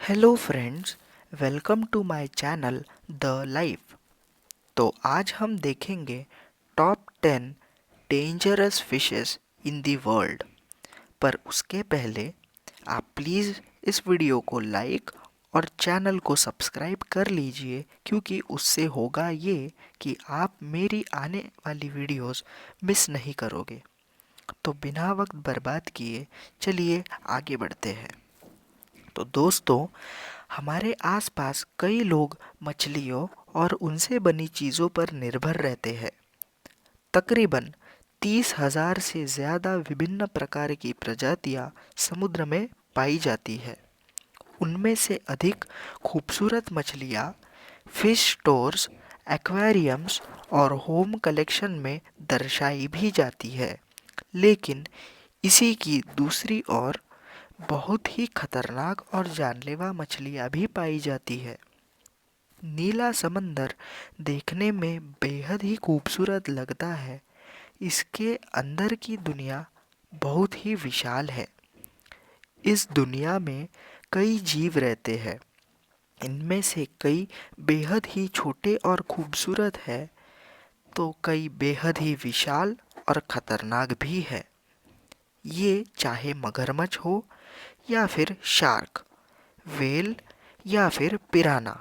Hello friends, welcome to my channel the life. तो आज हम देखेंगे top 10 dangerous fishes in the world. पर उसके पहले आप प्लीज़ इस वीडियो को लाइक और चैनल को सब्सक्राइब कर लीजिए, क्योंकि उससे होगा ये कि आप मेरी आने वाली वीडियोस मिस नहीं करोगे। तो बिना वक्त बर्बाद किए चलिए आगे बढ़ते हैं। तो दोस्तों, हमारे आसपास कई लोग मछलियों और उनसे बनी चीज़ों पर निर्भर रहते हैं। तकरीबन 30,000 से ज़्यादा विभिन्न प्रकार की प्रजातियां समुद्र में पाई जाती है। उनमें से अधिक खूबसूरत मछलियां फिश स्टोर्स, एक्वेरियम्स और होम कलेक्शन में दर्शाई भी जाती है। लेकिन इसी की दूसरी ओर बहुत ही खतरनाक और जानलेवा मछलियाँ भी पाई जाती है। नीला समंदर देखने में बेहद ही खूबसूरत लगता है। इसके अंदर की दुनिया बहुत ही विशाल है। इस दुनिया में कई जीव रहते हैं। इनमें से कई बेहद ही छोटे और खूबसूरत है, तो कई बेहद ही विशाल और खतरनाक भी है। ये चाहे मगरमच्छ हो या फिर शार्क, व्हेल या फिर पिराना।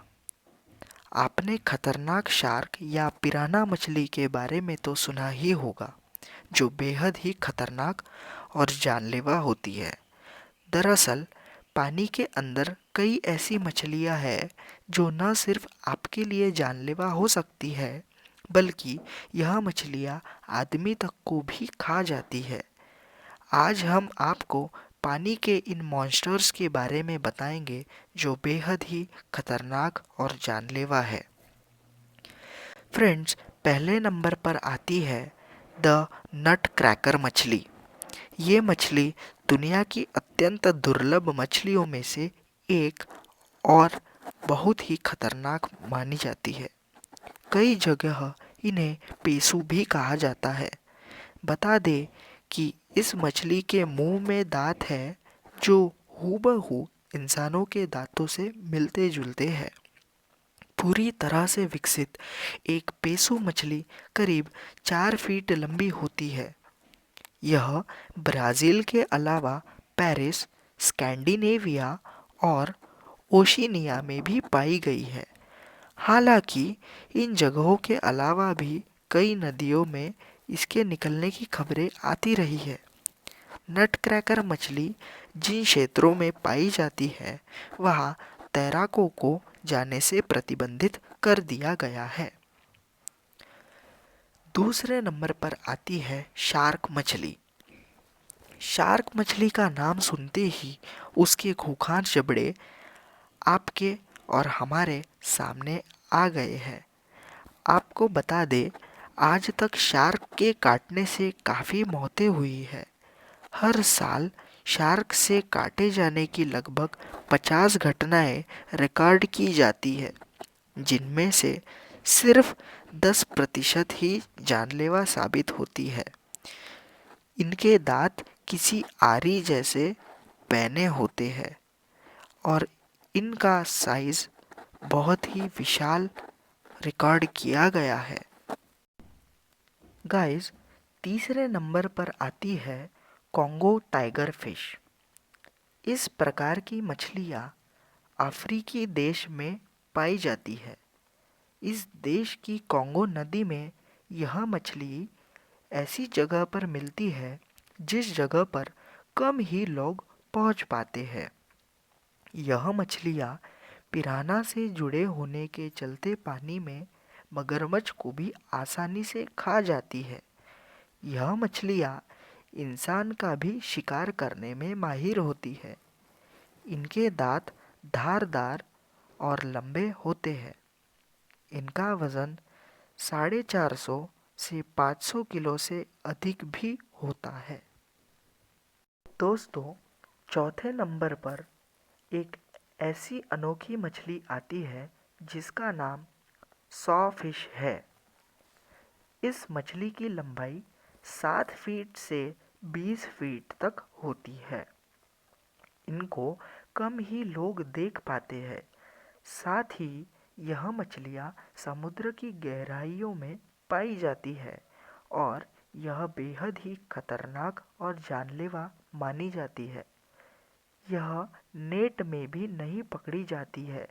आपने खतरनाक शार्क या पिराना मछली के बारे में तो सुना ही होगा, जो बेहद ही खतरनाक और जानलेवा होती है। दरअसल पानी के अंदर कई ऐसी मछलियां हैं जो न सिर्फ आपके लिए जानलेवा हो सकती है, बल्कि यह मछलियां आदमी तक को भी खा जाती है। आज हम आपको पानी के इन मॉन्स्टर्स के बारे में बताएंगे, जो बेहद ही खतरनाक और जानलेवा है। फ्रेंड्स, पहले नंबर पर आती है द नट क्रैकर मछली। ये मछली दुनिया की अत्यंत दुर्लभ मछलियों में से एक और बहुत ही खतरनाक मानी जाती है। कई जगह इन्हें पेशु भी कहा जाता है। बता दें कि इस मछली के मुंह में दांत है जो हूबहू इंसानों के दांतों से मिलते जुलते हैं। पूरी तरह से विकसित एक पेशु मछली करीब 4 फीट लंबी होती है। यह ब्राज़ील के अलावा पेरिस, स्कैंडिनेविया और ओशिनिया में भी पाई गई है। हालांकि इन जगहों के अलावा भी कई नदियों में इसके निकलने की खबरें आती रही है। नटक्रैकर मछली जिन क्षेत्रों में पाई जाती है, वहाँ तैराकों को जाने से प्रतिबंधित कर दिया गया है। दूसरे नंबर पर आती है शार्क मछली। शार्क मछली का नाम सुनते ही उसके खूंखार जबड़े आपके और हमारे सामने आ गए हैं। आपको बता दें, आज तक शार्क के काटने से काफ़ी मौतें हुई है। हर साल शार्क से काटे जाने की लगभग 50 घटनाएं रिकॉर्ड की जाती है, जिनमें से सिर्फ 10% ही जानलेवा साबित होती है। इनके दांत किसी आरी जैसे पैने होते हैं और इनका साइज बहुत ही विशाल रिकॉर्ड किया गया है। गाइस, तीसरे नंबर पर आती है कॉन्गो टाइगर फिश। इस प्रकार की मछलियाँ अफ्रीकी देश में पाई जाती है। इस देश की कॉन्गो नदी में यह मछली ऐसी जगह पर मिलती है जिस जगह पर कम ही लोग पहुंच पाते हैं। यह मछलियाँ पिराना से जुड़े होने के चलते पानी में मगरमच्छ को भी आसानी से खा जाती है। यह मछलियाँ इंसान का भी शिकार करने में माहिर होती है। इनके दांत धारदार और लंबे होते हैं। इनका वजन 450 से 500 किलो से अधिक भी होता है। दोस्तों, चौथे नंबर पर एक ऐसी अनोखी मछली आती है जिसका नाम सॉ फिश है। इस मछली की लंबाई 7 फीट से 20 फीट तक होती है। इनको कम ही लोग देख पाते हैं। साथ ही यह मछलियाँ समुद्र की गहराइयों में पाई जाती है और यह बेहद ही खतरनाक और जानलेवा मानी जाती है। यह नेट में भी नहीं पकड़ी जाती है।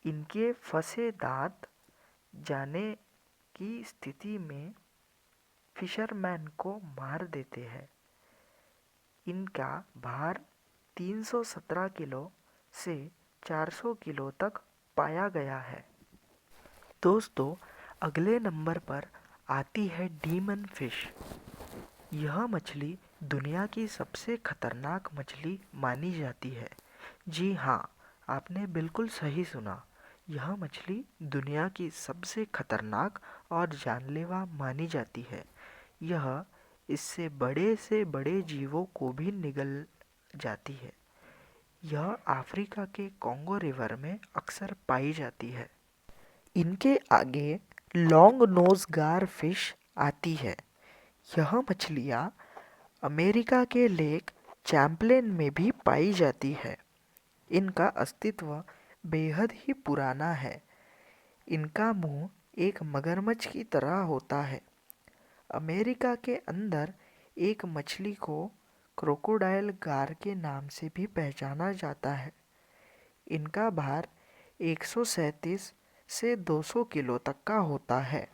इनके फंसे दांत जाने की स्थिति में फिशरमैन को मार देते हैं। इनका भार 317 किलो से 400 किलो तक पाया गया है। दोस्तों, अगले नंबर पर आती है डीमन फिश। यह मछली दुनिया की सबसे खतरनाक मछली मानी जाती है। जी हाँ, आपने बिल्कुल सही सुना। यह मछली दुनिया की सबसे खतरनाक और जानलेवा मानी जाती है। यह इससे बड़े से बड़े जीवों को भी निगल जाती है। यह अफ्रीका के कॉन्गो रिवर में अक्सर पाई जाती है। इनके आगे लॉन्ग नोज गार फिश आती है। यह मछलियाँ अमेरिका के लेक चैम्पलेन में भी पाई जाती है। इनका अस्तित्व बेहद ही पुराना है। इनका मुंह एक मगरमच्छ की तरह होता है। अमेरिका के अंदर एक मछली को क्रोकोडाइल गार के नाम से भी पहचाना जाता है। इनका भार 137 से 200 किलो तक का होता है।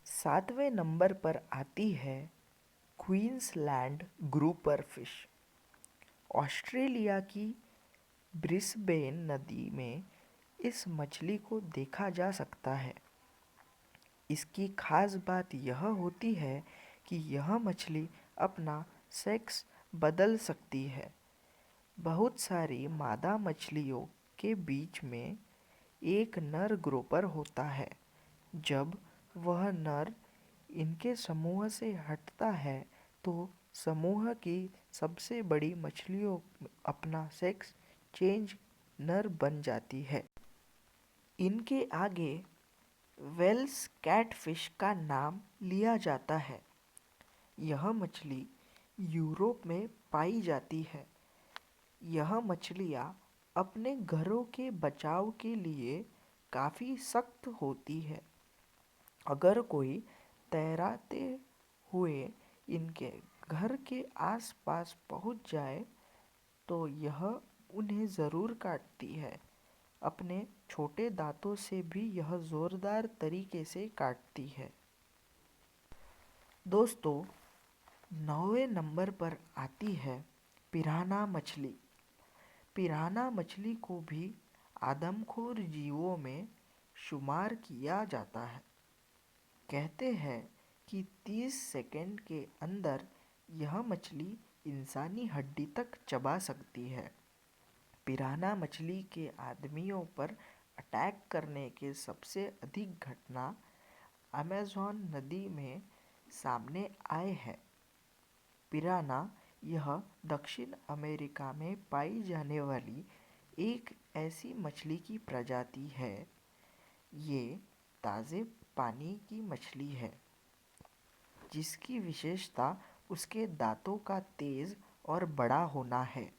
7वें नंबर पर आती है क्वींसलैंड ग्रुपर फिश। ऑस्ट्रेलिया की ब्रिस्बेन नदी में इस मछली को देखा जा सकता है। इसकी खास बात यह होती है कि यह मछली अपना सेक्स बदल सकती है। बहुत सारी मादा मछलियों के बीच में एक नर ग्रुपर होता है। जब वह नर इनके समूह से हटता है तो समूह की सबसे बड़ी मछलियों अपना सेक्स चेंज नर बन जाती है। इनके आगे वेल्स कैटफिश का नाम लिया जाता है। यह मछली यूरोप में पाई जाती है। यह मछलियाँ अपने घरों के बचाव के लिए काफ़ी सख्त होती है। अगर कोई तैराते हुए इनके घर के आसपास पहुंच जाए तो यह उन्हें ज़रूर काटती है। अपने छोटे दांतों से भी यह ज़ोरदार तरीके से काटती है। दोस्तों, 9वें नंबर पर आती है पिराना मछली। पिराना मछली को भी आदमखोर जीवों में शुमार किया जाता है। कहते हैं कि 30 सेकंड के अंदर यह मछली इंसानी हड्डी तक चबा सकती है। पिराना मछली के आदमियों पर अटैक करने के सबसे अधिक घटना अमेज़न नदी में सामने आए हैं। पिराना यह दक्षिण अमेरिका में पाई जाने वाली एक ऐसी मछली की प्रजाति है। ये ताज़े पानी की मछली है जिसकी विशेषता उसके दांतों का तेज और बड़ा होना है।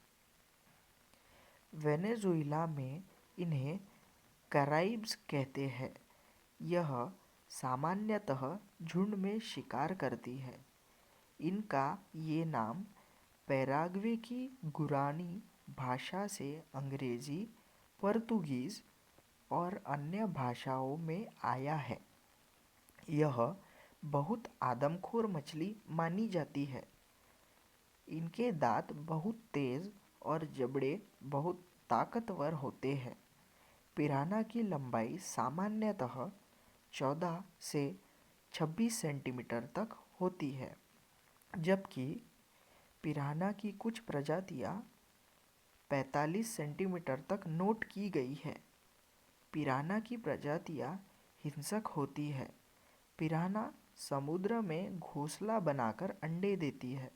वेनेजुएला में इन्हें कराइब्स कहते हैं। यह सामान्यतः झुंड में शिकार करती है। इनका ये नाम पैराग्वे की गुरानी भाषा से अंग्रेजी, पुर्तगीज और अन्य भाषाओं में आया है। यह बहुत आदमखोर मछली मानी जाती है। इनके दांत बहुत तेज और जबड़े बहुत ताकतवर होते हैं। पिराना की लंबाई सामान्यतः 14 से 26 सेंटीमीटर तक होती है, जबकि पिराना की कुछ प्रजातियां 45 सेंटीमीटर तक नोट की गई है। पिराना की प्रजातियां हिंसक होती है। पिराना समुद्र में घोंसला बनाकर अंडे देती है।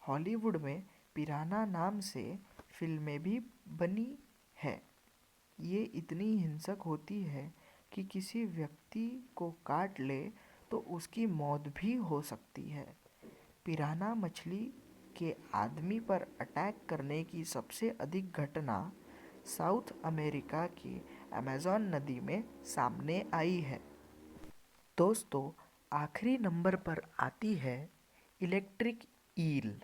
हॉलीवुड में पिराना नाम से फिल्में भी बनी है। ये इतनी हिंसक होती है कि किसी व्यक्ति को काट ले तो उसकी मौत भी हो सकती है। पिराना मछली के आदमी पर अटैक करने की सबसे अधिक घटना साउथ अमेरिका की अमेज़न नदी में सामने आई है। दोस्तों, आखिरी नंबर पर आती है इलेक्ट्रिक ईल।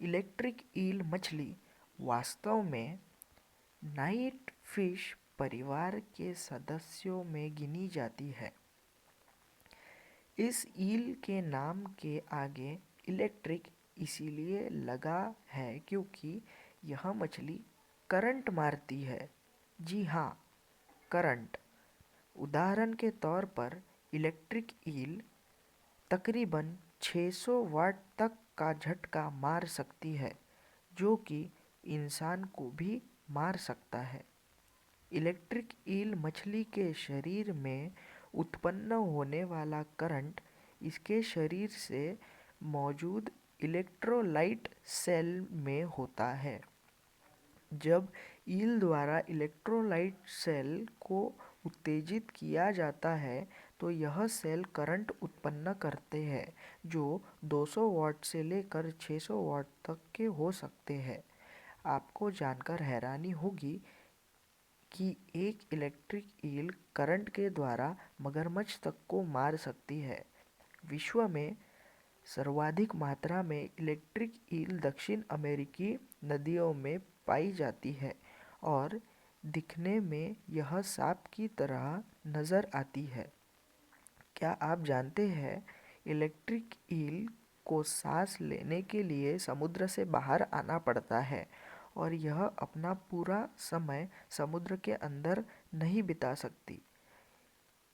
इलेक्ट्रिक ईल मछली वास्तव में नाइट फिश परिवार के सदस्यों में गिनी जाती है। इस ईल के नाम के आगे इलेक्ट्रिक इसीलिए लगा है क्योंकि यह मछली करंट मारती है। जी हाँ, करंट। उदाहरण के तौर पर इलेक्ट्रिक ईल तकरीबन 600 वाट तक का झटका मार सकती है, जो कि इंसान को भी मार सकता है। इलेक्ट्रिक ईल मछली के शरीर में उत्पन्न होने वाला करंट इसके शरीर से मौजूद इलेक्ट्रोलाइट सेल में होता है। जब ईल द्वारा इलेक्ट्रोलाइट सेल को उत्तेजित किया जाता है तो यह सेल करंट उत्पन्न करते हैं, जो 200 वाट से लेकर 600 वाट तक के हो सकते हैं। आपको जानकर हैरानी होगी कि एक इलेक्ट्रिक ईल करंट के द्वारा मगरमच्छ तक को मार सकती है। विश्व में सर्वाधिक मात्रा में इलेक्ट्रिक ईल दक्षिण अमेरिकी नदियों में पाई जाती है और दिखने में यह सांप की तरह नज़र आती है। क्या आप जानते हैं, इलेक्ट्रिक ईल को सांस लेने के लिए समुद्र से बाहर आना पड़ता है और यह अपना पूरा समय समुद्र के अंदर नहीं बिता सकती।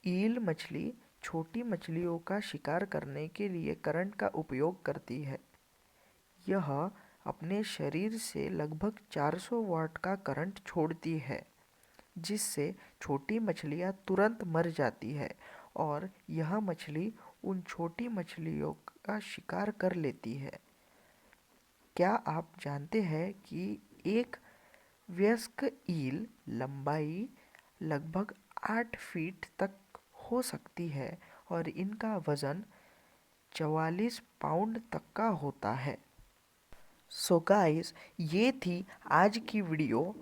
ईल मछली छोटी मछलियों का शिकार करने के लिए करंट का उपयोग करती है। यह अपने शरीर से लगभग 400 वाट का करंट छोड़ती है, जिससे छोटी मछलियां तुरंत मर जाती है और यह मछली उन छोटी मछलियों का शिकार कर लेती है। क्या आप जानते हैं कि एक वयस्क ईल लंबाई लगभग 8 फीट तक हो सकती है और इनका वजन 44 पाउंड तक का होता है। सो गाइस, ये थी आज की video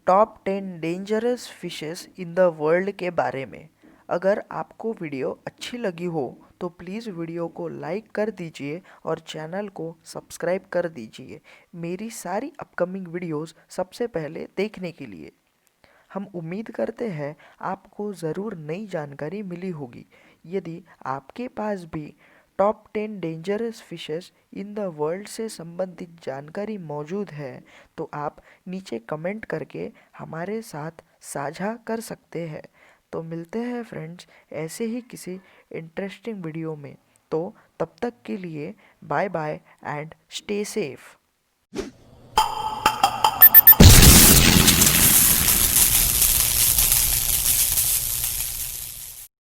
top 10 dangerous fishes in the world के बारे में। अगर आपको वीडियो अच्छी लगी हो तो प्लीज़ वीडियो को लाइक कर दीजिए और चैनल को सब्सक्राइब कर दीजिए मेरी सारी अपकमिंग वीडियोस सबसे पहले देखने के लिए। हम उम्मीद करते हैं आपको ज़रूर नई जानकारी मिली होगी। यदि आपके पास भी top 10 dangerous fishes in the world से संबंधित जानकारी मौजूद है तो आप नीचे कमेंट करके हमारे साथ साझा कर सकते हैं। तो मिलते हैं फ्रेंड्स ऐसे ही किसी इंटरेस्टिंग वीडियो में। तो तब तक के लिए bye bye and stay safe.